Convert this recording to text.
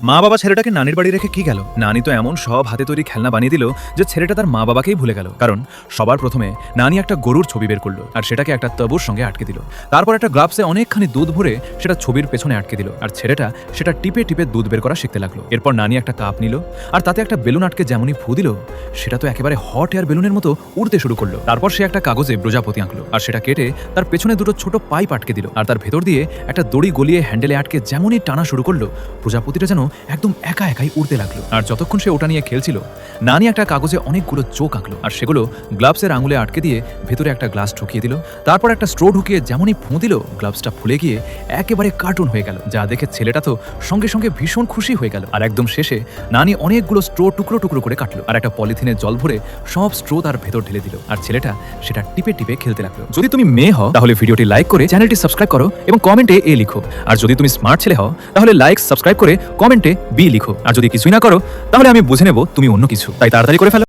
মা বাবা ছেলেটাকে নানির বাড়ি রেখে কি গেল? নানি তো এমন সব হাতে তৈরি খেলনা বানিয়ে দিল যে ছেলেটা তার মা বাবাকেই ভুলে গেল। কারণ সবার প্রথমে নানি একটা গরুর ছবি বের করলো আর সেটাকে একটা তাঁবুর সঙ্গে আটকে দিল। তারপর একটা গ্লাভসে অনেকখানি দুধ ভরে সেটা ছবির পেছনে আটকে দিল আর ছেলেটা সেটা টিপে টিপে দুধ বের করা শিখতে লাগলো। এরপর নানি একটা কাপ নিল আর তাতে একটা বেলুন আটকে যেমনই ফু দিল সেটা তো একেবারে হট এয়ার বেলুনের মতো উড়তে শুরু করলো। তারপর সে একটা কাগজে প্রজাপতি আঁকলো আর সেটা কেটে তার পেছনে দুটো ছোট পাইপ আটকে দিল আর তার ভেতর দিয়ে একটা দড়ি গলিয়ে হ্যান্ডেলে আটকে যেমনই টানা শুরু করলো প্রজাপতিটা যেন একদম একা একাই উড়তে লাগলো। আর যতক্ষণ সে ওটা নিয়ে খেলছিল নানি একটা কাগজে অনেকগুলো চোখ আঁকলো আর সেগুলো গ্লাভসের আঙুলে আটকে দিয়ে ভেতরে একটা গ্লাস ঢুকিয়ে দিল। তারপর একটা স্ট্রো ঢুকিয়ে যেমনই ফু দিল গ্লাভসটা ফুলে গিয়ে একেবারে কার্টুন হয়ে গেল, যা দেখে ছেলেটা তো সঙ্গে সঙ্গে ভীষণ খুশি হয়ে গেল। আর একদম শেষে নানি অনেকগুলো স্ট্রো টুকরো টুকরো করে কাটলো আর একটা পলিথিনে জল ভরে সব স্ট্রো তার ভেতর ঢেলে দিল আর ছেলেটা সেটা টিপে টিপে খেলতে লাগলো। যদি তুমি মেয়ে হও তাহলে ভিডিওটি লাইক করে চ্যানেলটি সাবস্ক্রাইব করো এবং কমেন্টে এ লিখো। আর যদি তুমি স্মার্ট ছেলে হও তাহলে লাইক সাবস্ক্রাইব করে কমেন্টে বি লিখো। আর যদি কিছুই না করো তাহলে আমি বুঝে নেব তুমি অন্য কিছু, তাই তাড়াতাড়ি করে ফেলো।